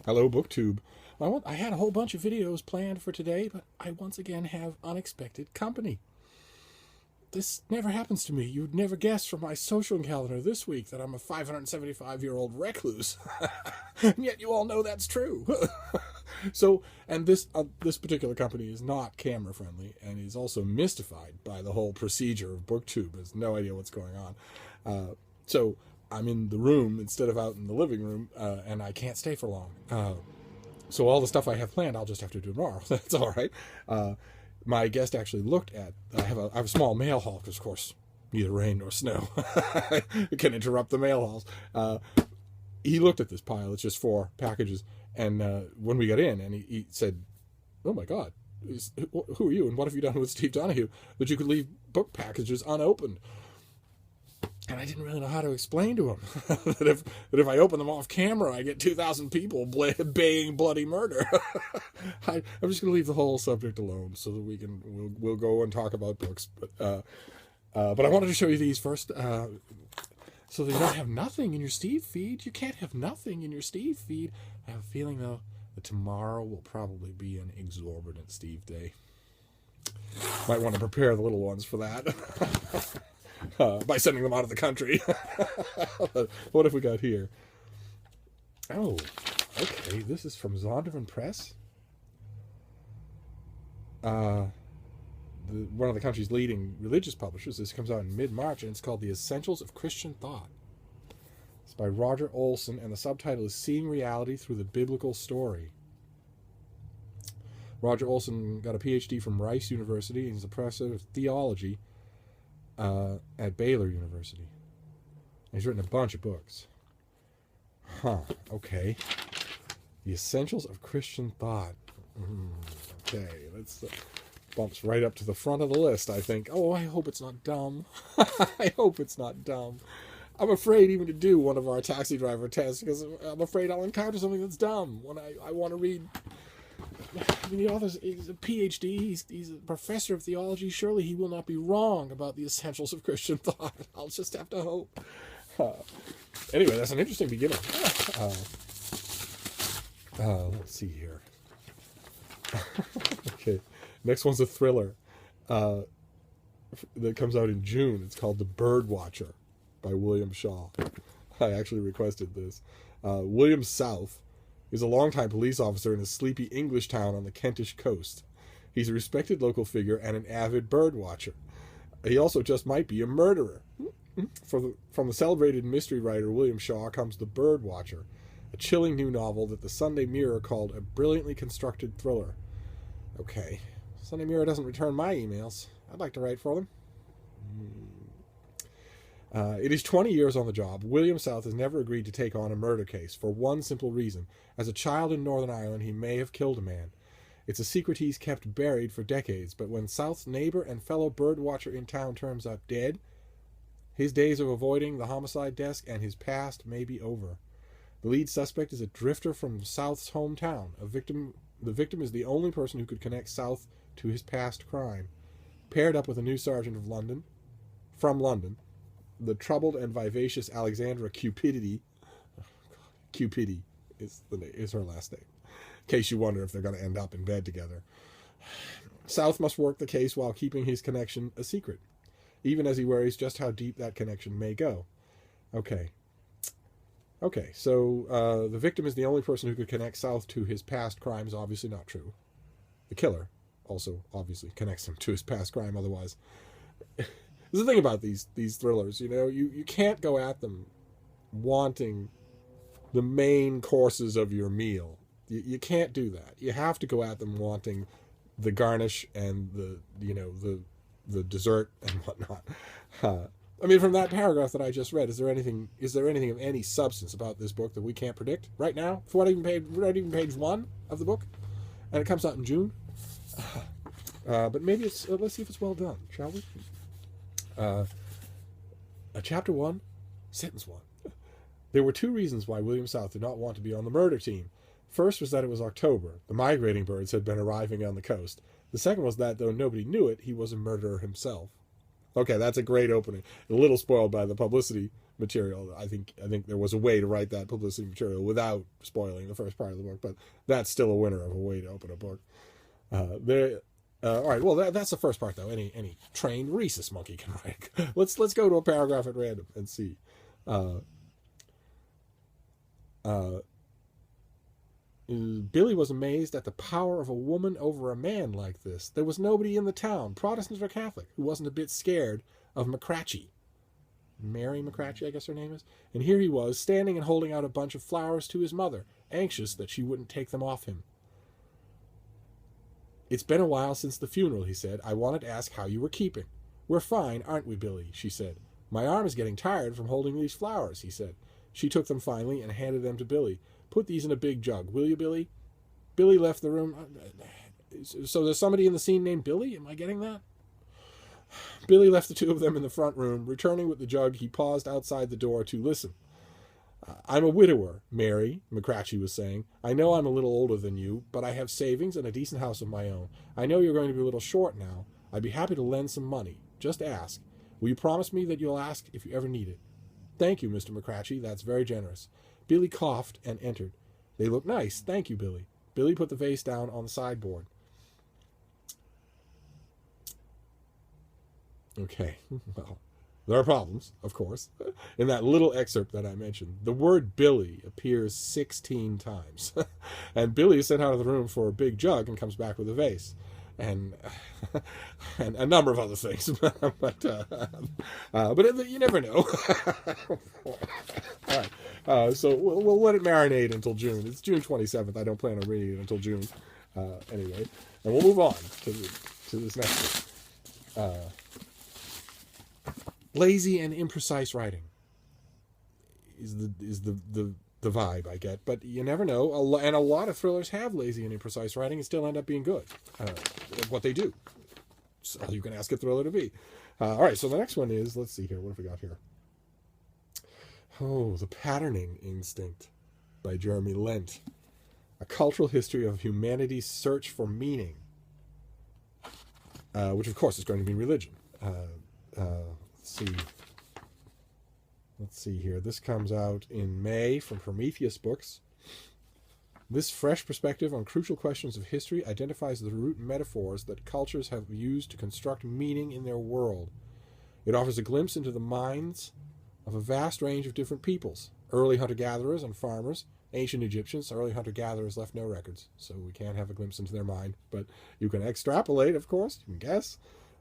Hello, BookTube. I had a whole bunch of videos planned for today, but I once again have unexpected company. This never happens to me. You'd never guess from my social calendar this week that I'm a 575-year-old recluse. And yet you all know that's true. And this particular company is not camera friendly and is also mystified by the whole procedure of BookTube. Has no idea what's going on. So I'm in the room instead of out in the living room, and I can't stay for long. So all the stuff I have planned, I'll just have to do tomorrow. That's all right. My guest actually looked at. I have a small mail haul because, of course, neither rain nor snow can interrupt the mail hauls. He looked at this pile. It's just 4 packages. And when we got in, and he said, "Oh my God, who are you? And what have you done with Steve Donahue that you could leave book packages unopened?" And I didn't really know how to explain to him that if I open them off camera, I get 2,000 people baying bloody murder. I'm just going to leave the whole subject alone so that we'll go and talk about books. But I wanted to show you these first, so that you don't have nothing in your Steve feed. You can't have nothing in your Steve feed. I have a feeling though that tomorrow will probably be an exorbitant Steve day. Might want to prepare the little ones for that. By sending them out of the country. What have we got here? Oh, okay. This is from Zondervan Press. One of the country's leading religious publishers. This comes out in mid-March, and it's called The Essentials of Christian Thought. It's by Roger Olson, and the subtitle is Seeing Reality Through the Biblical Story. Roger Olson got a PhD from Rice University, and he's a professor of theology at Baylor University. He's written a bunch of books. Okay. The Essentials of Christian Thought. Okay, that's bumps right up to the front of the list, I think. Oh, I hope it's not dumb. I hope it's not dumb. I'm afraid even to do one of our taxi driver tests because I'm afraid I'll encounter something that's dumb when I want to read. I mean, the author's he's a PhD, he's a professor of theology. Surely he will not be wrong about the essentials of Christian thought. I'll just have to hope. Anyway, that's an interesting beginning. Let's see here. Okay, next one's a thriller that comes out in June. It's called The Bird Watcher by William Shaw. I actually requested this. William South is a longtime police officer in a sleepy English town on the Kentish coast. He's a respected local figure and an avid bird watcher. He also just might be a murderer. From the celebrated mystery writer William Shaw comes The Bird Watcher, a chilling new novel that the Sunday Mirror called a brilliantly constructed thriller. Okay, Sunday Mirror doesn't return my emails. I'd like to write for them. In his 20 years on the job, William South has never agreed to take on a murder case for one simple reason. As a child in Northern Ireland, he may have killed a man. It's a secret he's kept buried for decades, but when South's neighbor and fellow bird watcher in town turns up dead, his days of avoiding the homicide desk and his past may be over. The lead suspect is a drifter from South's hometown. The victim is the only person who could connect South to his past crime. Paired up with a new sergeant from London, the troubled and vivacious Alexandra Cupidity is her last name, in case you wonder if they're going to end up in bed together. South must work the case while keeping his connection a secret, even as he worries just how deep that connection may go. Okay, so the victim is the only person who could connect South to his past crime is obviously not true. The killer also obviously connects him to his past crime, otherwise... There's the thing about these thrillers, you can't go at them wanting the main courses of your meal. You can't do that. You have to go at them wanting the garnish and the dessert and whatnot. I mean, from that paragraph that I just read, is there anything of any substance about this book that we can't predict right now? For not even page 1 of the book, and it comes out in June. But maybe it's. Let's see if it's well done, shall we? Chapter 1, Sentence 1. There were 2 reasons why William South did not want to be on the murder team. First was that it was October. The migrating birds had been arriving on the coast. The second was that, though nobody knew it, he was a murderer himself. Okay, that's a great opening. A little spoiled by the publicity material. I think there was a way to write that publicity material without spoiling the first part of the book, but that's still a winner of a way to open a book. All right, well, that's the first part, though. Any trained rhesus monkey can write. Let's go to a paragraph at random and see. Billy was amazed at the power of a woman over a man like this. There was nobody in the town, Protestant or Catholic, who wasn't a bit scared of McCratchy. Mary McCratchy, I guess her name is. And here he was, standing and holding out a bunch of flowers to his mother, anxious that she wouldn't take them off him. It's been a while since the funeral, he said. I wanted to ask how you were keeping. We're fine, aren't we, Billy? She said. My arm is getting tired from holding these flowers, he said. She took them finally and handed them to Billy. Put these in a big jug, will you, Billy? Billy left the room. So there's somebody in the scene named Billy? Am I getting that? Billy left the two of them in the front room. Returning with the jug, he paused outside the door to listen. I'm a widower, Mary, McCratchy was saying. I know I'm a little older than you, but I have savings and a decent house of my own. I know you're going to be a little short now. I'd be happy to lend some money. Just ask. Will you promise me that you'll ask if you ever need it? Thank you, Mr. McCratchy. That's very generous. Billy coughed and entered. They look nice. Thank you, Billy. Billy put the vase down on the sideboard. Okay, well, there are problems, of course. In that little excerpt that I mentioned, the word Billy appears 16 times. And Billy is sent out of the room for a big jug and comes back with a vase. And a number of other things. but you never know. All right. So we'll let it marinate until June. It's June 27th. I don't plan on reading it until June. Anyway. And we'll move on to this next one. Lazy and imprecise writing is the vibe I get, but you never know. And a lot of thrillers have lazy and imprecise writing and still end up being good. What they do. So you can ask a thriller to be. All right, so the next one is, let's see here. What have we got here? Oh, The Patterning Instinct by Jeremy Lent. A cultural history of humanity's search for meaning. Which, of course, is going to be religion. Let's see here. This comes out in May from Prometheus Books. This fresh perspective on crucial questions of history identifies the root metaphors that cultures have used to construct meaning in their world. It offers a glimpse into the minds of a vast range of different peoples. Early hunter-gatherers and farmers, ancient Egyptians. Early hunter-gatherers left no records, so we can't have a glimpse into their mind. But you can extrapolate, of course. You can guess.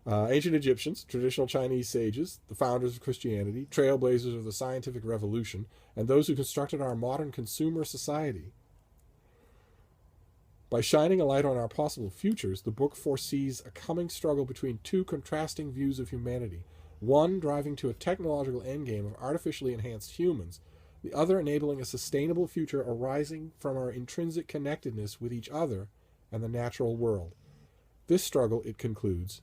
Ancient Egyptians, traditional Chinese sages, the founders of Christianity, trailblazers of the scientific revolution, and those who constructed our modern consumer society. By shining a light on our possible futures, the book foresees a coming struggle between two contrasting views of humanity, one driving to a technological endgame of artificially enhanced humans, the other enabling a sustainable future arising from our intrinsic connectedness with each other and the natural world. This struggle, it concludes,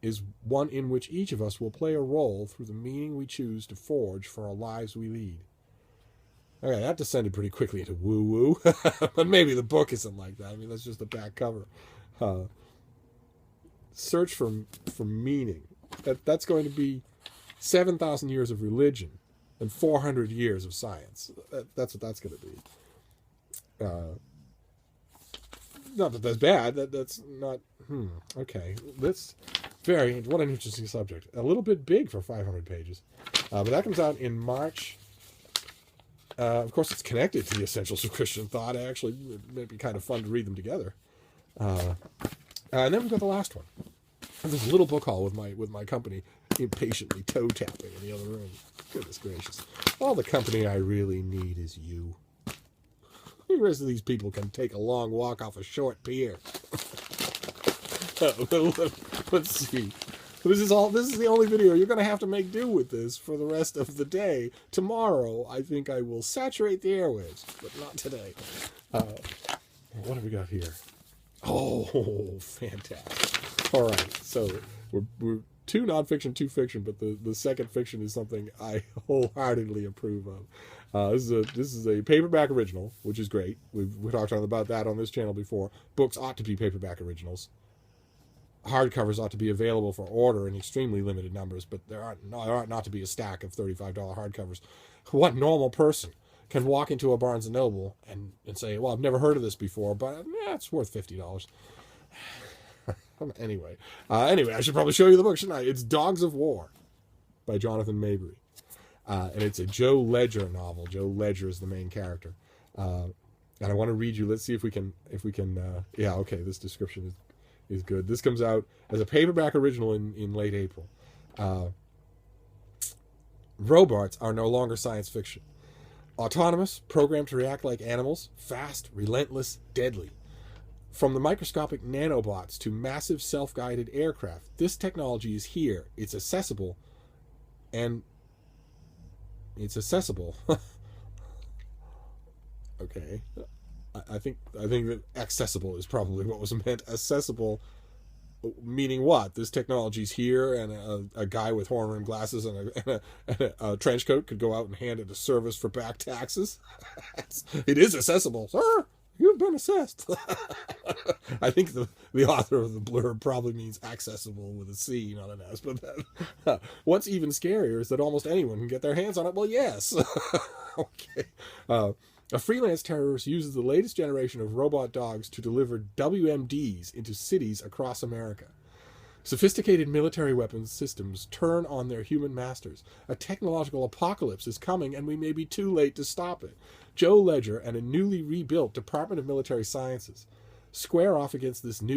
is one in which each of us will play a role through the meaning we choose to forge for our lives we lead. Okay, that descended pretty quickly into woo-woo, but maybe the book isn't like that. I mean, that's just the back cover. Search for meaning. That's going to be 7,000 years of religion and 400 years of science. That's what that's going to be. Not that that's bad. That's not... Okay, what an interesting subject. A little bit big for 500 pages. But that comes out in March. Of course, it's connected to the Essentials of Christian Thought. Actually, it might be kind of fun to read them together. And then we've got the last one. This little book haul with my company impatiently toe-tapping in the other room. Goodness gracious. All the company I really need is you. The rest of these people can take a long walk off a short pier. Let's see. This is the only video. You're going to have to make do with this for the rest of the day. Tomorrow, I think I will saturate the airwaves, but not today. What have we got here? Oh, fantastic. All right, so we're two nonfiction, two fiction, but the second fiction is something I wholeheartedly approve of. This is a paperback original, which is great. We've talked about that on this channel before. Books ought to be paperback originals. hardcovers ought to be available for order in extremely limited numbers, but there ought not to be a stack of $35 hardcovers. What normal person can walk into a Barnes & Noble and say, well, I've never heard of this before, but it's worth $50. Anyway, I should probably show you the book, shouldn't I? It's Dogs of War by Jonathan Mabry. And it's a Joe Ledger novel. Joe Ledger is the main character. And I want to read you. Let's see if we can, yeah, okay, this description is good. This comes out as a paperback original in late April. Robots are no longer science fiction. Autonomous, programmed to react like animals, fast, relentless, deadly. From the microscopic nanobots to massive self-guided aircraft, this technology is here. It's accessible. Okay. I think that accessible is probably what was meant. Accessible, meaning what? This technology's here, and a guy with horn-rimmed glasses and a trench coat could go out and hand it a service for back taxes. It is accessible, sir. You've been assessed. I think the author of the blurb probably means accessible with a C, not an S. But what's even scarier is that almost anyone can get their hands on it. Well, yes. Okay. A freelance terrorist uses the latest generation of robot dogs to deliver WMDs into cities across America. Sophisticated military weapons systems turn on their human masters. A technological apocalypse is coming, and we may be too late to stop it. Joe Ledger and a newly rebuilt Department of Military Sciences square off against this new